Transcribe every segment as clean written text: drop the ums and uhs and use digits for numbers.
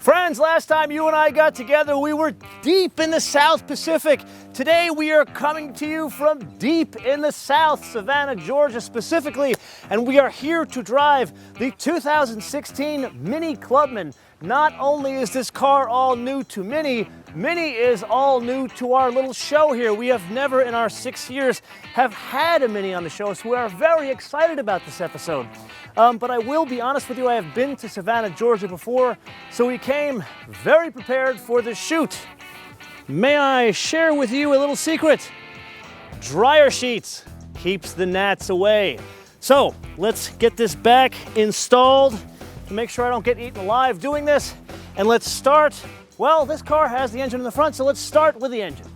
Friends, last time you and I got together, we were deep in the South Pacific. Today, we are coming to you from deep in the South, Savannah, Georgia specifically, and we are here to drive the 2016 MINI Clubman. Not only is this car all new to MINI, MINI is all new to our little show here. We have never in our 6 years have had a MINI on the show, so we are very excited about this episode. But I will be honest with you, I have been to Savannah, Georgia before, so we came very prepared for the shoot. May I share with you a little secret? Dryer sheets keeps the gnats away. So let's get this back installed to make sure I don't get eaten alive doing this. And let's start, well, this car has the engine in the front, so let's start with the engine.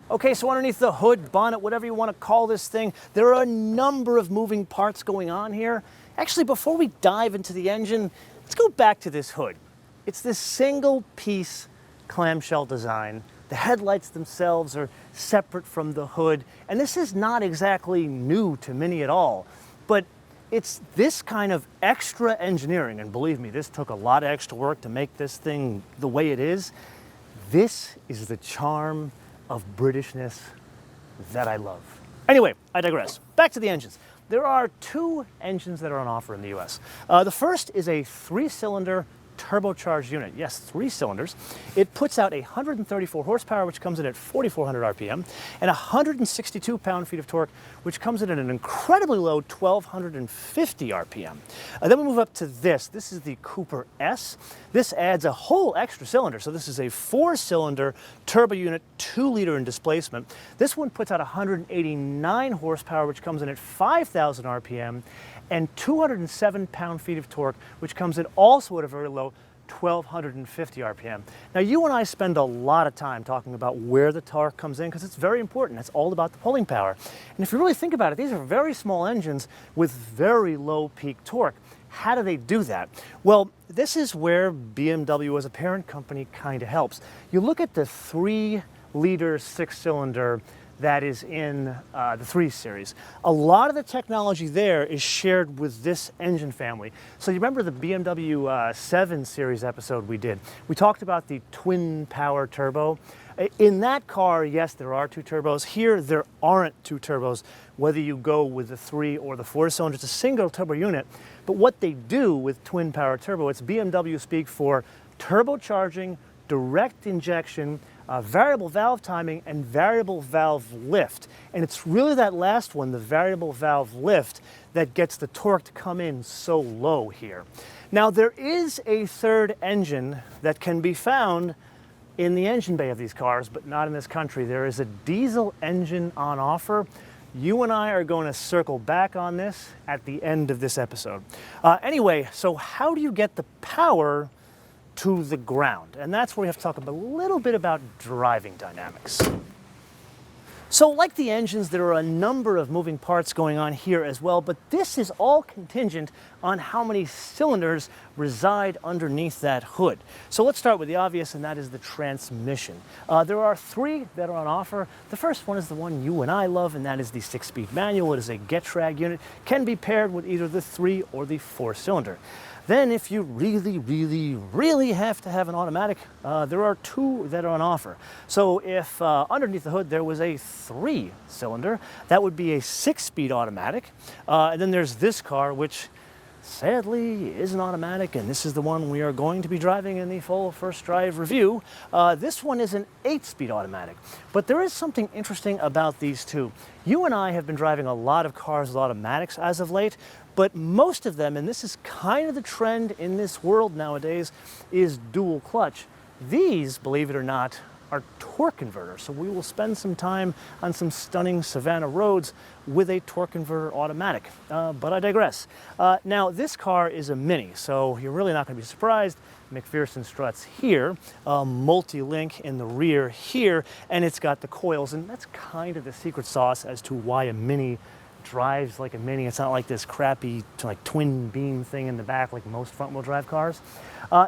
Okay, so underneath the hood, bonnet, whatever you want to call this thing, there are a number of moving parts going on here. Actually, before we dive into the engine, let's go back to this hood. It's this single piece clamshell design. The headlights themselves are separate from the hood, and this is not exactly new to MINI at all, but it's this kind of extra engineering, and believe me, this took a lot of extra work to make this thing the way it is. This is the charm of Britishness that I love. Anyway, I digress. Back to the engines. There are two engines that are on offer in the US. The first is a 3-cylinder turbocharged unit. Yes, 3 cylinders. It puts out 134 horsepower, which comes in at 4,400 RPM, and 162 pound-feet of torque, which comes in at an incredibly low 1,250 RPM. Then we move up to this. This is the Cooper S. This adds a whole extra cylinder. So this is a 4-cylinder turbo unit, 2-liter in displacement. This one puts out 189 horsepower, which comes in at 5,000 RPM, and 207 pound-feet of torque, which comes in also at a very low 1,250 RPM. Now, you and I spend a lot of time talking about where the torque comes in because it's very important. It's all about the pulling power. And if you really think about it, these are very small engines with very low peak torque. How do they do that? Well, this is where BMW as a parent company kind of helps. You look at the 3-liter 6-cylinder that is in the 3 Series. A lot of the technology there is shared with this engine family. So you remember the BMW 7 Series episode we did? We talked about the twin power turbo. In that car, yes, there are 2 turbos. Here, there aren't 2 turbos, whether you go with the 3 or the 4-cylinder. It's a single turbo unit. But what they do with twin power turbo, it's BMW speak for turbocharging, direct injection, variable valve timing, and variable valve lift. And it's really that last one, the variable valve lift, that gets the torque to come in so low here. Now, there is a third engine that can be found in the engine bay of these cars, but not in this country. There is a diesel engine on offer. You and I are going to circle back on this at the end of this episode. Anyway, so how do you get the power to the ground? And that's where we have to talk a little bit about driving dynamics. So like the engines, there are a number of moving parts going on here as well, but this is all contingent on how many cylinders reside underneath that hood. So let's start with the obvious, and that is the transmission. There are 3 that are on offer. The first one is the one you and I love, and that is the 6-speed manual. It is a get-drag unit, can be paired with either the 3 or the 4-cylinder. Then if you really have to have an automatic, there are 2 that are on offer. So if underneath the hood there was a 3-cylinder, that would be a 6-speed automatic. And then there's this car, which sadly is an automatic, and this is the one we are going to be driving in the full first drive review. This one is an 8-speed automatic. But there is something interesting about these 2. You and I have been driving a lot of cars with automatics as of late, but most of them, and this is kind of the trend in this world nowadays, is dual clutch. These, believe it or not, are torque converters. So we will spend some time on some stunning Savannah roads with a torque converter automatic. But I digress. Now, this car is a MINI, so you're really not going to be surprised. McPherson struts here, multi-link in the rear here, and it's got the coils, and that's kind of the secret sauce as to why a MINI drives like a MINI. It's not like this crappy like twin beam thing in the back like most front-wheel drive cars.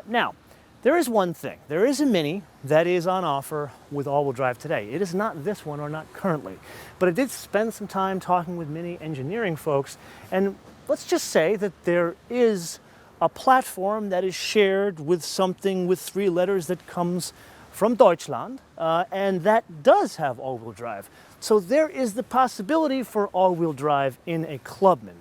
Now, There is one thing. There is a Mini that is on offer with all-wheel drive today. It is not this one, or not currently. But I did spend some time talking with Mini engineering folks, and let's just say that there is a platform that is shared with something with 3 letters that comes from Deutschland, and that does have all-wheel drive. So there is the possibility for all-wheel drive in a Clubman.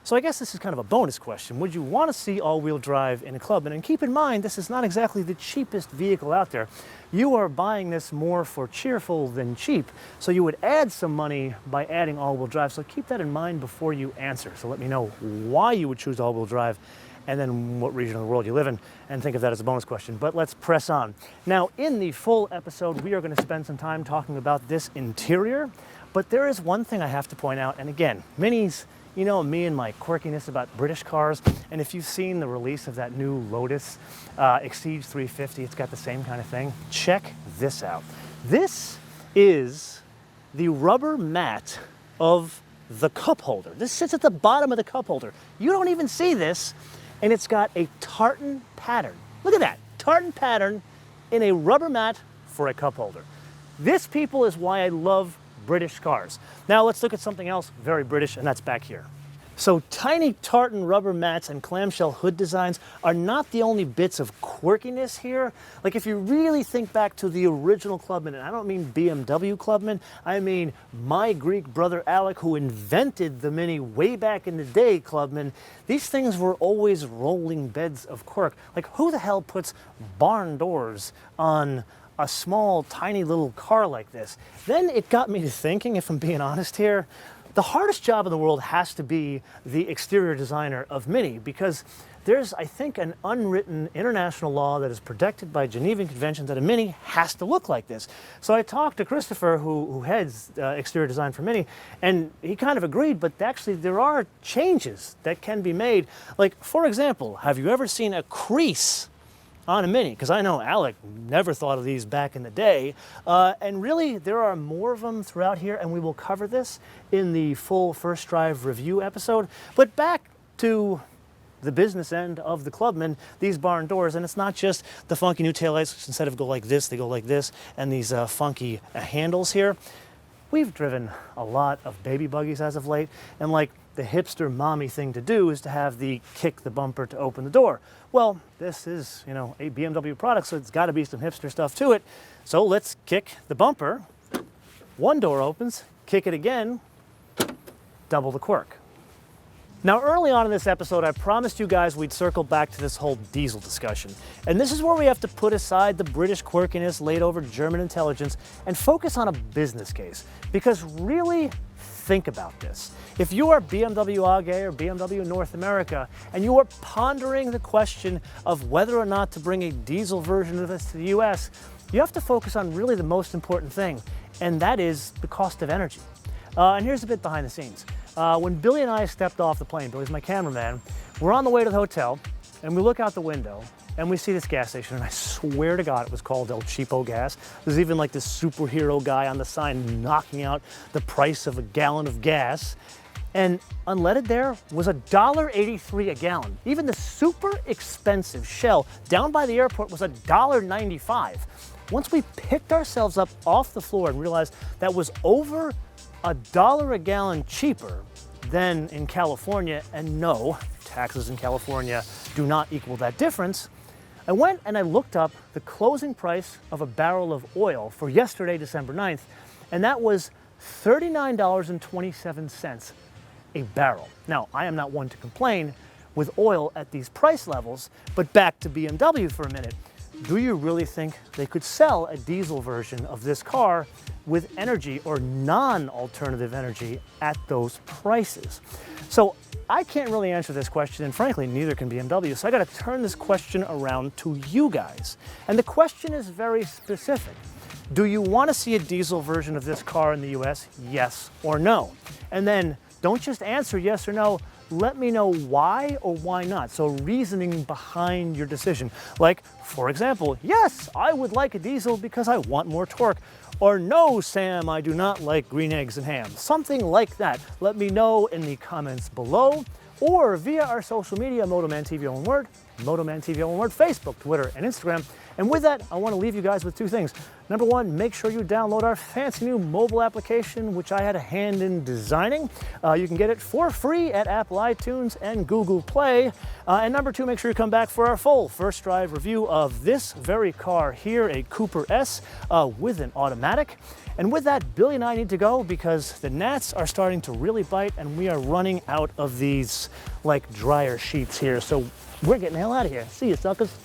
So I guess this is kind of a bonus question. Would you want to see all-wheel drive in a Clubman? And keep in mind, this is not exactly the cheapest vehicle out there. You are buying this more for cheerful than cheap. So you would add some money by adding all-wheel drive. So keep that in mind before you answer. So let me know why you would choose all-wheel drive and then what region of the world you live in, and think of that as a bonus question. But let's press on. Now, in the full episode, we are going to spend some time talking about this interior. But there is one thing I have to point out, and again, Minis, you know me and my quirkiness about British cars, and if you've seen the release of that new Lotus Exige 350, it's got the same kind of thing. Check this out. This is the rubber mat of the cup holder. This sits at the bottom of the cup holder. You don't even see this, and it's got a tartan pattern. Look at that, tartan pattern in a rubber mat for a cup holder. This, people, is why I love British cars. Now let's look at something else very British, and that's back here. So tiny tartan rubber mats and clamshell hood designs are not the only bits of quirkiness here. Like, if you really think back to the original Clubman, and I don't mean BMW Clubman, I mean my Greek brother Alec, who invented the Mini way back in the day Clubman, these things were always rolling beds of quirk. Like, who the hell puts barn doors on a small, tiny little car like this? Then it got me to thinking, if I'm being honest here, the hardest job in the world has to be the exterior designer of Mini, because there's, I think, an unwritten international law that is protected by Genevan Conventions that a Mini has to look like this. So I talked to Christopher, who heads exterior design for Mini, and he kind of agreed, but actually there are changes that can be made. Like, for example, have you ever seen a crease on a Mini? Because I know Alec never thought of these back in the day. And really, there are more of them throughout here, and we will cover this in the full First Drive review episode. But back to the business end of the Clubman, these barn doors, and it's not just the funky new taillights, which instead of go like this, they go like this, and these funky handles here. We've driven a lot of baby buggies as of late, and like, the hipster mommy thing to do is to have the kick the bumper to open the door. Well, this is, you know, a BMW product, so it's got to be some hipster stuff to it. So let's kick the bumper. One door opens, kick it again, double the quirk. Now, early on in this episode, I promised you guys we'd circle back to this whole diesel discussion. And this is where we have to put aside the British quirkiness laid over German intelligence and focus on a business case. Because really, think about this. If you are BMW AG or BMW North America, and you are pondering the question of whether or not to bring a diesel version of this to the US, you have to focus on really the most important thing, and that is the cost of energy. And here's a bit behind the scenes. When Billy and I stepped off the plane, Billy's my cameraman, we're on the way to the hotel, and we look out the window, and we see this gas station, and I swear to God it was called El Cheapo Gas. There's even like this superhero guy on the sign knocking out the price of a gallon of gas. And unleaded there was $1.83 a gallon. Even the super expensive Shell down by the airport was $1.95. Once we picked ourselves up off the floor and realized that was over $1 a gallon cheaper than in California, and no, taxes in California do not equal that difference, I went and I looked up the closing price of a barrel of oil for yesterday, December 9th, and that was $39.27 a barrel. Now, I am not one to complain with oil at these price levels, but back to BMW for a minute. Do you really think they could sell a diesel version of this car with energy or non-alternative energy at those prices? So I can't really answer this question, and frankly, neither can BMW, so I gotta turn this question around to you guys. And the question is very specific. Do you wanna see a diesel version of this car in the US, yes or no? And then don't just answer yes or no, let me know why or why not. So reasoning behind your decision. Like, for example, yes, I would like a diesel because I want more torque. or no, Sam, I do not like green eggs and ham. Something like that. Let me know in the comments below or via our social media, MotoManTV, all one word, MotoManTV, all one word, Facebook, Twitter, and Instagram. And with that, I want to leave you guys with two things. Number one, make sure you download our fancy new mobile application, which I had a hand in designing. You can get it for free at Apple iTunes and Google Play. And number two, make sure you come back for our full first drive review of this very car here, a Cooper S with an automatic. And with that, Billy and I need to go because the gnats are starting to really bite and we are running out of these like dryer sheets here. So we're getting the hell out of here. See you, suckers.